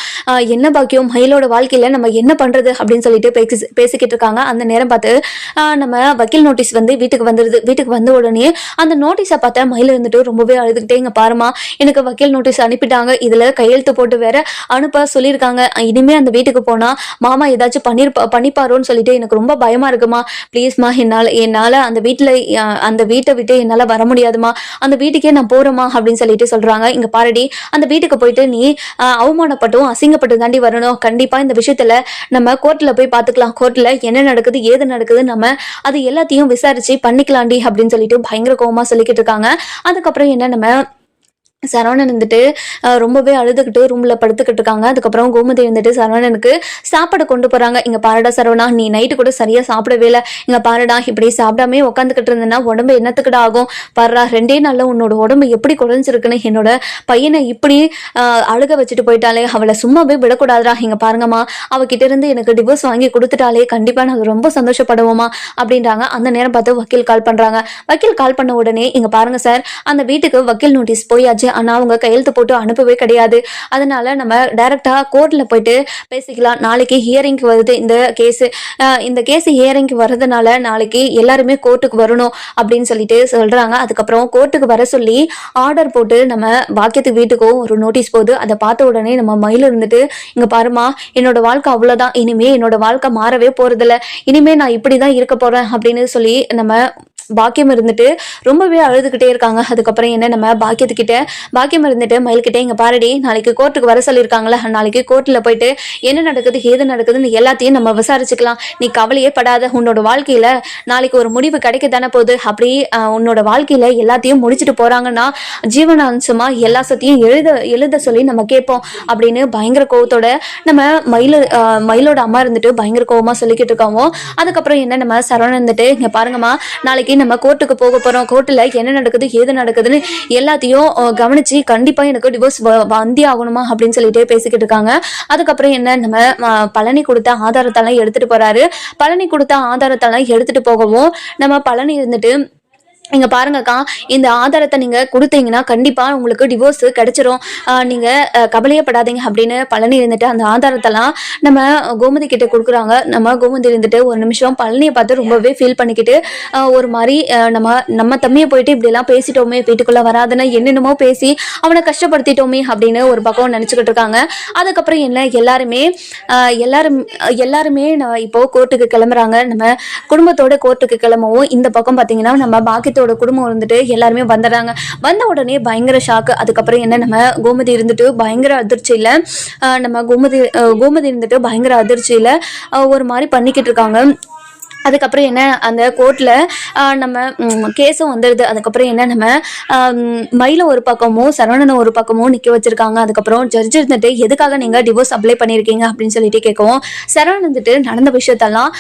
என்ன பாக்கியம், மயிலோட வாழ்க்கையில நம்ம என்ன பண்றது அப்படின்னு சொல்லிட்டு பேசிக்கிட்டு இருக்காங்க. அந்த நேரம் பார்த்து நம்ம வக்கீல் நோட்டீஸ் வந்து வீட்டுக்கு வந்துருது. வீட்டுக்கு வந்த உடனே அந்த நோட்டீஸை பார்த்தா மயில் இருந்துட்டு ரொம்பவே அழுதுகிட்டே, இங்க பாருமா, எனக்கு வக்கீல் நோட்டீஸ் அனுப்பிட்டாங்க, இதுல கையெழுத்து போட்டு வேற அனுப்ப சொல்லியிருக்காங்க, இனிமே அந்த வீட்டுக்கு போனா மாமா ஏதாச்சும் பண்ணிப்பாரோன்னு சொல்லிட்டு எனக்கு ரொம்ப பயமா இருக்குமா, பிளீஸ்மா, என்னால அந்த வீட்டை விட்டு என்னால வர முடியாதுமா, அந்த வீட்டுக்கே நான் போறேமா அப்படின்னு சொல்லிட்டு சொல்றாங்க. இங்க பாருடி, அந்த வீட்டுக்கு போயிட்டு நீ அவமானப்பட்டும் அசிங்கப்பட்டு தாண்டி வரணும், கண்டிப்பா இந்த விஷயத்துல நம்ம கோர்ட்ல போய் பாத்துக்கலாம், கோர்ட்ல என்ன நடக்குது ஏது நடக்குது நம்ம அது எல்லாத்தையும் விசாரிச்சு பண்ணிக்கலாண்டி அப்படின்னு சொல்லிட்டு பயங்கர கோவமா சொல்லிக்கிட்டு இருக்காங்க. அதுக்கப்புறம் என்ன நம்ம சரவணன் இருந்துட்டு ரொம்பவே அழுதுகிட்டு ரூம்ல படுத்துக்கிட்டு இருக்காங்க. அதுக்கப்புறம் கோமதி இருந்துட்டு சரவணனுக்கு சாப்பாடு கொண்டு போறாங்க. இங்க பாருடா சரவணா, நீ நைட்டு கூட சரியா சாப்பிடவே இல்லை, இங்க பாருடா, இப்படி சாப்பிடாமே உட்காந்துக்கிட்டு இருந்தேன்னா உடம்பு என்னத்துக்கிட்ட ஆகும், பாருடா 2 நாள்ல உன்னோட உடம்பு எப்படி குறைஞ்சிருக்குன்னு, என்னோட பையனை இப்படி அழுக வச்சுட்டு போயிட்டாலே, அவளை சும்மாவே விடக்கூடாதுடா, இங்க பாருங்கம்மா, அவகிட்ட இருந்து எனக்கு டிவோர்ஸ் வாங்கி கொடுத்துட்டாலே கண்டிப்பா நாங்க ரொம்ப சந்தோஷப்படுவோமா அப்படின்றாங்க. அந்த நேரம் பார்த்து வக்கீல் கால் பண்றாங்க. வக்கீல் கால் பண்ண உடனே, இங்க பாருங்க சார், அந்த வீட்டுக்கு வக்கீல் நோட்டீஸ் போயாச்சு, ஆனா அவங்க கையெழுத்து போட்டு அனுப்பவே கிடையாது, அதனால நம்ம டைரக்டா கோர்ட்ல போயிட்டு பேசிக்கலாம், நாளைக்கு ஹியரிங்க்கு வருது இந்த கேஸ் ஹியரிங்க்கு வர்றதுனால நாளைக்கு எல்லாருமே கோர்ட்டுக்கு வரணும் அப்படின்னு சொல்லிட்டு சொல்றாங்க. அதுக்கப்புறம் கோர்ட்டுக்கு வர சொல்லி ஆர்டர் போட்டு நம்ம பாக்கியத்துக்கு வீட்டுக்கும் ஒரு நோட்டீஸ் போகுது. அதை பார்த்த உடனே நம்ம மயில் இருந்துட்டு, இங்க பாருமா, என்னோட வாழ்க்கை அவ்வளவுதான், இனிமே என்னோட வாழ்க்கை மாறவே போறதில்ல, இனிமே நான் இப்படிதான் இருக்க போறேன் அப்படின்னு சொல்லி நம்ம பாக்கியம் இருந்துட்டு ரொம்பவே அழுதுகிட்டே இருக்காங்க. அதுக்கப்புறம் என்ன நம்ம பாக்கியம் இருந்துட்டு மயில்கிட்ட, இங்க பாருடி, நாளைக்கு கோர்ட்டுக்கு வர சொல்லியிருக்காங்களா, நாளைக்கு கோர்ட்ல போயிட்டு என்ன நடக்குது ஏது நடக்குதுன்னு எல்லாத்தையும் நம்ம விசாரிச்சுக்கலாம், நீ கவலையே படாத, உன்னோட வாழ்க்கையில நாளைக்கு ஒரு முடிவு கிடைக்க தானே போகுது, அப்படி உன்னோட வாழ்க்கையில எல்லாத்தையும் முடிச்சுட்டு போறாங்கன்னா ஜீவனாம்சமா எல்லா சத்தையும் எழுத சொல்லி நம்ம கேட்போம் அப்படின்னு பயங்கர கோவத்தோட நம்ம மயிலோட அம்மா இருந்துட்டு பயங்கர கோவமா சொல்லிக்கிட்டு இருக்காங்க. அதுக்கப்புறம் என்ன நம்ம சரவணன் இருந்துட்டு, இங்க பாருங்கம்மா, நாளைக்கு நம்ம கோர்ட்டுக்கு போக போறோம், கோர்ட்ல என்ன நடக்குது ஏது நடக்குதுன்னு எல்லாத்தையும் கவனிச்சு கண்டிப்பா எனக்கு டிவோர்ஸ் வந்தே ஆகணுமா அப்படின்னு சொல்லிட்டு பேசிக்கிட்டு இருக்காங்க. அதுக்கப்புறம் என்ன நம்ம பழனி கொடுத்த ஆதாரத்தெல்லாம் எடுத்துட்டு போறாரு. பழனி கொடுத்த ஆதாரத்தெல்லாம் எடுத்துட்டு போகவும் நம்ம பழனி இருந்துட்டு இங்க பாருங்கக்கா, இந்த ஆதாரத்த நீங்க குடுத்தீங்கன்னா, கண்டிப்பா உங்களுக்கு டிவோர்ஸ் கிடைச்சிரும். நீங்க கவலையப்படாதீங்க அப்படின்னு பழனி இருந்துட்டு அந்த ஆதாரத்தெல்லாம் நம்ம கோமதி கிட்ட குடுக்குறாங்க. நம்ம கோமதி இருந்துட்டு ஒரு நிமிஷம் பழனிய பார்த்து ரொம்பவே ஃபீல் பண்ணிக்கிட்டு, ஒரு மாரி நம்ம நம்ம தம்பிய போயிட்டு இப்படிலாம் பேசிட்டோமே, வீட்டுக்குள்ள வராதுன்னு என்னென்னமோ பேசி அவன கஷ்டப்படுத்திட்டோமே அப்படின்னு ஒரு பக்கம் நெனச்சுக்கிட்டு இருக்காங்க. அதுக்கப்புறம் என்ன எல்லாருமே அ எல்லாரும் எல்லாருமே இப்போ கோர்ட்டுக்கு கிளம்புறாங்க. நம்ம குடும்பத்தோட கோர்ட்டுக்கு கிளம்பவும், இந்த பக்கம் பார்த்தீங்கன்னா, நம்ம பாக்கியத்தோட குடும்பம் இருந்துட்டு எல்லாருமே வந்துடுறாங்க. வந்த உடனே பயங்கர ஷாக்கு. அதுக்கப்புறம் என்ன நம்ம கோமதி இருந்துட்டு பயங்கர அதிர்ச்சியில நம்ம கோமதி இருந்துட்டு பயங்கர அதிர்ச்சியில ஒரு மாரி பண்ணிக்கிட்டு இருக்காங்க. அதுக்கப்புறம் என்ன அந்த கோர்ட்டில் நம்ம கேஸும் வந்துடுது. அதுக்கப்புறம் என்ன நம்ம மயில ஒரு பக்கமும் சரவணனை ஒரு பக்கமும் நிற்க வச்சிருக்காங்க. அதுக்கப்புறம் ஜட்ஜ் இருந்துட்டு எதுக்காக நீங்கள் டிவோர்ஸ் அப்ளை பண்ணியிருக்கீங்க அப்படின்னு சொல்லிட்டு கேட்கவும், சரவணன் வந்துட்டு நடந்த விஷயத்தெல்லாம்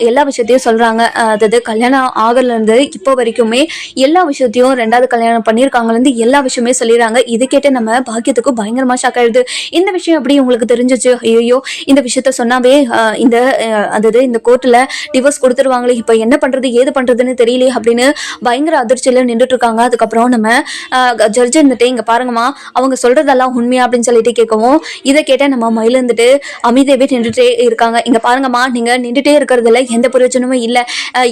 எல்லா விஷயத்தையும் சொல்கிறாங்க. அதாவது கல்யாணம் ஆகலேருந்து இப்போ வரைக்குமே எல்லா விஷயத்தையும் 2வது கல்யாணம் பண்ணியிருக்காங்கலேருந்து எல்லா விஷயமே சொல்லிடுறாங்க. இது கேட்டு நம்ம பாக்கியத்துக்கு பயங்கரமாக ஷாக் ஆயிடுது. இந்த விஷயம் எப்படி உங்களுக்கு தெரிஞ்சிச்சு? ஐயோ இந்த விஷயத்த சொன்னாவே அதாவது இந்த கோர்ட்டில் டிவோர்ஸ் கொடுத்துருவாங்களே, இப்போ என்ன பண்றது ஏது பண்றதுன்னு தெரியலையே அப்படின்னு பயங்கர அதிர்ச்சியில நின்றுட்டு இருக்காங்க. அதுக்கப்புறம் நம்ம ஜட்ஜ் இருந்துட்டு இங்க பாருங்கம்மா, அவங்க சொல்றதெல்லாம் உண்மையா அப்படின்னு சொல்லிட்டு கேட்கவும், இதை கேட்ட நம்ம மயில இருந்துட்டு அமைதியாவே நின்றுட்டே இருக்காங்க. இங்க பாருங்கம்மா, நீங்க நின்றுட்டே இருக்கிறதுல எந்த பிரயோஜனமும் இல்லை.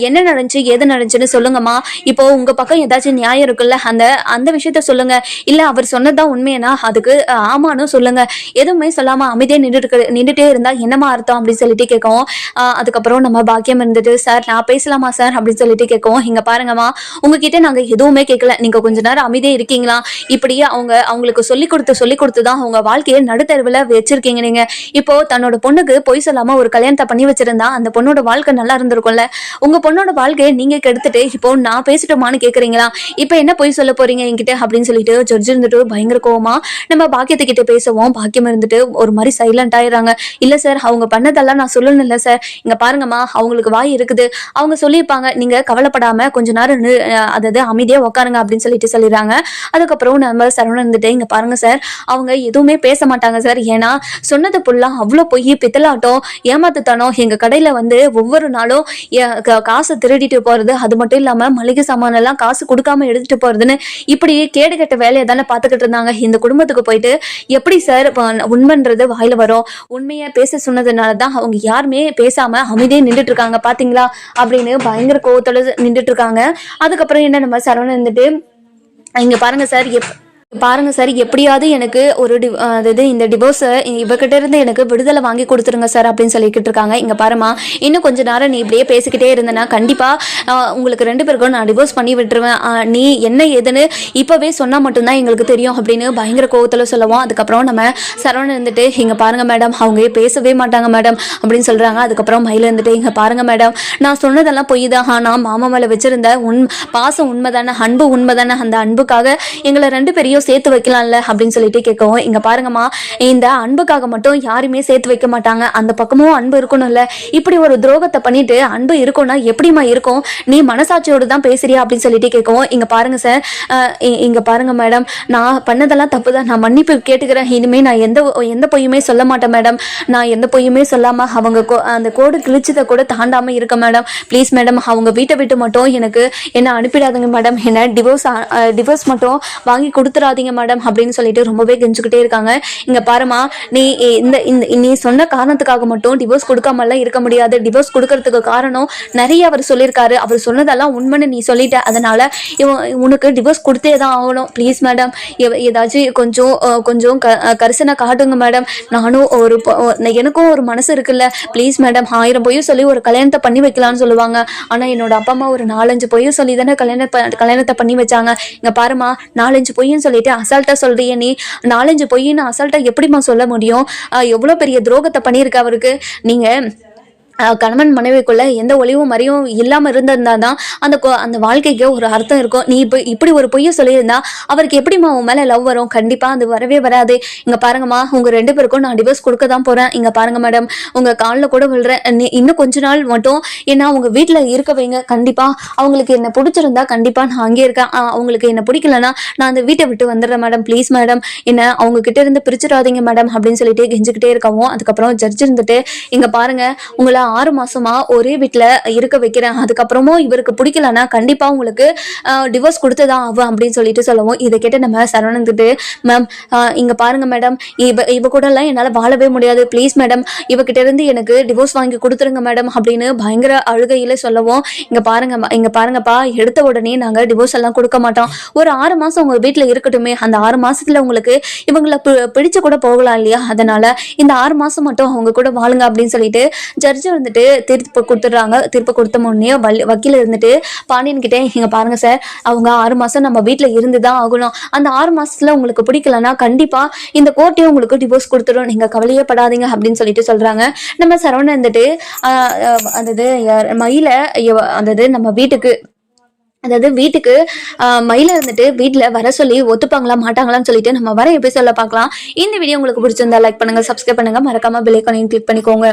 என்ன நடந்துச்சு ஏது நடந்துச்சுன்னு சொல்லுங்கம்மா. இப்போ உங்க பக்கம் ஏதாச்சும் நியாயம் இருக்குல்ல, அந்த விஷயத்த சொல்லுங்க. இல்ல அவர் சொன்னதுதான் உண்மையா அதுக்கு ஆமான்னு சொல்லுங்க. எதுவுமே சொல்லாம அமைதியா நின்றுட்டே இருந்தா என்னமா அர்த்தம் அப்படின்னு சொல்லிட்டு கேட்கவும், அதுக்கப்புறம் நம்ம பாக்கியம் இருந்துட்டு, சார் நான் பேசலாமா சார் அப்படின்னு சொல்லிட்டு கேட்கவும், இங்க பாருங்கம்மா, உங்ககிட்ட நாங்க எதுவுமே கேட்கல, நீங்க கொஞ்ச நேரம் அமைதியே இருக்கீங்களா? இப்படியே அவங்களுக்கு சொல்லி கொடுத்துதான் அவங்க வாழ்க்கையை நடுத்தருவில் வச்சிருக்கீங்க. நீங்க இப்போ தன்னோட பொண்ணுக்கு பொய் சொல்லாம ஒரு கல்யாணத்தை பண்ணி வச்சிருந்தா அந்த பொண்ணோட வாழ்க்கை நல்லா இருந்திருக்கும்ல. உங்க பொண்ணோட வாழ்க்கையை நீங்க கெடுத்துட்டு இப்போ நான் பேசிட்டோமான்னு கேக்குறீங்களா? இப்ப என்ன பொய் சொல்ல போறீங்க என்கிட்ட அப்படின்னு சொல்லிட்டு ஜட்ஜ் இருந்துட்டு பயங்கர கோவமா நம்ம பாக்கியத்துக்கிட்ட பேசவும், பாக்கியம் இருந்துட்டு ஒரு மாதிரி சைலண்ட் ஆயிடுறாங்க. இல்ல சார், அவங்க பண்ணதெல்லாம் நான் சொல்லணும் இல்ல சார். இங்க பாருங்கம்மா, அவங்களுக்கு வாய் இருக்குது, அவங்க சொல்லியிருப்பாங்க, நீங்க கவலைப்படாம கொஞ்ச நேரம் அதாவது அமைதியா உட்காருங்க அப்படின்னு சொல்லிட்டு சொல்லிடுறாங்க. அதுக்கப்புறம் நம்ம சரவணன் இருந்துட்டு, இங்க பாருங்க சார், அவங்க எதுவுமே பேச மாட்டாங்க சார். ஏன்னா சொன்னது புல்லா அவ்வளோ பொய் பித்தலாட்டம் ஏமாத்துத்தனம். எங்க கடையில வந்து ஒவ்வொரு நாளும் காசை திருடிட்டு போறது, அது மட்டும் இல்லாம மளிகை சாமான எல்லாம் காசு கொடுக்காம எடுத்துட்டு போறதுன்னு இப்படி கேடு கட்ட வேலையை தானே பார்த்துக்கிட்டு இருந்தாங்க. இந்த குடும்பத்துக்கு போயிட்டு எப்படி சார் உண்மைன்றது வாயில வரும்? உண்மையா பேச சொன்னதுனாலதான் அவங்க யாருமே பேசாம அமைதியே நின்றுட்டு இருக்காங்க பாத்தீங்களா அப்படின்னு பயங்கர கோவத்தோட நின்றுட்டு இருக்காங்க. அதுக்கப்புறம் என்ன நம்ம சரவணன் இருந்துட்டு, இங்க பாருங்க சார், எப்படியாவது எனக்கு ஒரு அதாவது இந்த டிவோர்ஸை இவகிட்ட இருந்து எனக்கு விடுதலை வாங்கி கொடுத்துருங்க சார் அப்படின்னு சொல்லிக்கிட்டு இருக்காங்க. இங்க பாருமா, இன்னும் கொஞ்ச நேரம் நீ இப்படியே பேசிக்கிட்டே இருந்தனா கண்டிப்பா உங்களுக்கு 2 பேருக்கும் நான் டிவோர்ஸ் பண்ணி விட்டுருவேன். நீ என்ன ஏதுன்னு இப்பவே சொன்னா மட்டும்தான் எங்களுக்கு தெரியும் அப்படின்னு பயங்கர கோவத்துல சொல்லுவோம். அதுக்கப்புறம் நம்ம சரவணன் இருந்துட்டு, இங்க பாருங்க மேடம், அவங்க பேசவே மாட்டாங்க மேடம் அப்படின்னு சொல்றாங்க. அதுக்கப்புறம் மயில இருந்துட்டு, இங்க பாருங்க மேடம், நான் சொன்னதெல்லாம் பொய் தான். நான் மாமா மேல வச்சிருந்த பாசம் உண்மைதானே, அன்பு உண்மைதானே, அந்த அன்புக்காக எங்களை 2 பேரையும் சேர்த்து வைக்கலாம்ல அப்படின்னு சொல்லிட்டு கேட்கவும், இங்க பாருங்கம்மா, இந்த அன்புக்காக மட்டும் யாருமே சேர்த்து வைக்க மாட்டாங்க, அந்த பக்கமும் அன்பு இருக்கணும்ல. இப்படி ஒரு துரோகத்தை பண்ணிட்டு அன்பு இருக்கும்னா எப்படிமா இருக்கும்? நீ மனசாட்சியோடு தான் பேசுறியா அப்படின்னு சொல்லிட்டு கேட்கவும், இங்க பாருங்க சார், இங்க பாருங்க மேடம், நான் பண்ணதெல்லாம் தப்பு தான், நான் மன்னிப்பு கேட்டுக்கிறேன். இனிமே நான் எந்த பொய்யுமே சொல்ல மாட்டேன் மேடம். நான் எந்த பொய்யுமே சொல்லாம அவங்க அந்த கோடு கிழிச்சதை கூட தாண்டாம இருக்க மேடம். ப்ளீஸ் மேடம், அவங்க வீட்டை விட்டு மட்டும் என்ன அனுப்பிடாதுங்க மேடம். என்ன டிவோர்ஸ் மட்டும் வாங்கி கொடுத்துறாதீங்க மேடம் அப்படின்னு சொல்லிட்டு ரொம்பவே கெஞ்சுக்கிட்டே இருக்காங்க. இங்க பாருமா, நீ சொன்ன காரணத்துக்காக மட்டும் டிவோர்ஸ் கொடுக்காமலாம் இருக்க முடியாது. டிவோர்ஸ் கொடுக்கறதுக்கு காரணம் நிறைய அவர் சொல்லியிருக்காரு. அவர் சொன்னதெல்லாம் உண்மைன்னு நீ சொல்லிட்ட, அதனால உனக்கு டிவோர்ஸ் கொடுத்தே தான் ஆகணும். ப்ளீஸ் மேடம், ஏதாச்சும் கொஞ்சம் கரிசனை காட்டுங்க மேடம். நானும் எனக்கும் ஒரு மனசு இருக்குல்ல. ப்ளீஸ் மேடம், 1000 பொய்யும் சொல்லி ஒரு கல்யாணத்தை பண்ணி வைக்கலாம்னு சொல்லுவாங்க. ஆனா என்னோட அப்பா அம்மா ஒரு 4-5 பொய்யும் சொல்லி தானே கல்யாணத்தை பண்ணி வச்சாங்க. இங்க பாருமா, 4-5 பொய்ன்னு சொல்லிட்டு அசால்ட்டா சொல்றிய நீ. 4-5 பொய்ன்னு அசால்ட்டா எப்படிமா சொல்ல முடியும்? எவ்வளவு பெரிய துரோகத்தை பண்ணியிருக்க அவருக்கு. நீங்க கணவன் மனைவிக்குள்ள எந்த ஒளிவும் மறைவும் இல்லாமல் இருந்திருந்தாதான் அந்த வாழ்க்கைக்கு ஒரு அர்த்தம் இருக்கும். நீ இப்படி ஒரு பொய்ய சொல்லியிருந்தா அவருக்கு எப்படிமா உன் மேலே லவ் வரும்? கண்டிப்பா அது வரவே வராது. இங்க பாருங்கம்மா, உங்க 2 பேருக்கும் நான் டிவோர்ஸ் கொடுக்க தான் போறேன். இங்க பாருங்க மேடம், உங்க காலில் கூட விழுறேன். இன்னும் கொஞ்ச நாள் மட்டும் என்ன அவங்க வீட்டில் இருக்க வைங்க. கண்டிப்பா அவங்களுக்கு என்ன பிடிச்சிருந்தா கண்டிப்பா நான் அங்கே இருக்கேன். அவங்களுக்கு என்ன பிடிக்கலன்னா நான் அந்த வீட்டை விட்டு வந்துடுறேன் மேடம். ப்ளீஸ் மேடம், என்ன அவங்க கிட்ட இருந்து பிரிச்சிடாதீங்க மேடம் அப்படின்னு சொல்லிட்டு கெஞ்சிக்கிட்டே இருக்கவும், அதுக்கப்புறம் ஜட்ஜ் இருந்துட்டு, இங்க பாருங்க, உங்களை நான் 6 மாசமா ஒரே வீட்டில் இருக்க வைக்கிறேன், அதுக்கப்புறமும் இவருக்கு பிடிக்கலன்னா கண்டிப்பாக உங்களுக்கு டிவோர்ஸ் கொடுத்துதான் ஆகும் அப்படின்னு சொல்லிட்டு சொல்லவும், இதை கேட்டு நம்ம சரவணந்துட்டு, மேம் இங்கே பாருங்க மேடம், இவ கூடலாம் என்னால் வாழவே முடியாது, ப்ளீஸ் மேடம் இவகிட்ட இருந்து எனக்கு டிவோர்ஸ் வாங்கி கொடுத்துருங்க மேடம் அப்படின்னு பயங்கர அழுகையில் சொல்லவும், இங்கே பாருங்கப்பா, எடுத்த உடனே நாங்கள் டிவோர்ஸ் எல்லாம் கொடுக்க மாட்டோம், ஒரு 6 மாதம் உங்கள் வீட்டில் இருக்கட்டுமே, அந்த 6 மாதத்தில் உங்களுக்கு இவங்களை பிடிச்ச கூட போகலாம் இல்லையா, அதனால இந்த 6 மாதம் மட்டும் அவங்க கூட வாழுங்க அப்படின்னு சொல்லிட்டு ஜட்ஜு வந்துட்டு தீர்ப்பு கொடுத்துட்றாங்க. தீர்ப்பு கொடுத்த உடனே வக்கீல் இருந்துட்டு பாண்டியன் கிட்டே, இங்கே பாருங்க சார், அவங்க 6 மாதம் நம்ம வீட்டில் இருந்து தான் ஆகணும், அந்த 6 மாதத்துல உங்களுக்கு பிடிக்கலன்னா கண்டிப்பாக இந்த கோர்ட்டையும் உங்களுக்கு டிவோர்ஸ் கொடுத்துரும், நீங்கள் கவலையே படாதீங்க அப்படின்னு சொல்லிட்டு சொல்கிறாங்க. நம்ம சரவணன் இருந்துட்டு அதாவது மயில அதாவது நம்ம வீட்டுக்கு மயில இருந்துட்டு வீட்டில் வர சொல்லி ஒத்துப்பாங்களா மாட்டாங்களான்னு சொல்லிட்டு நம்ம வர எபிசோட்ல பார்க்கலாம். இந்த வீடியோ உங்களுக்கு பிடிச்சிருந்தா லைக் பண்ணுங்க, சப்ஸ்கிரைப் பண்ணுங்க, மறக்காம பெல் ஐகானையும் கிளிக் பண்ணிக்கோங்க.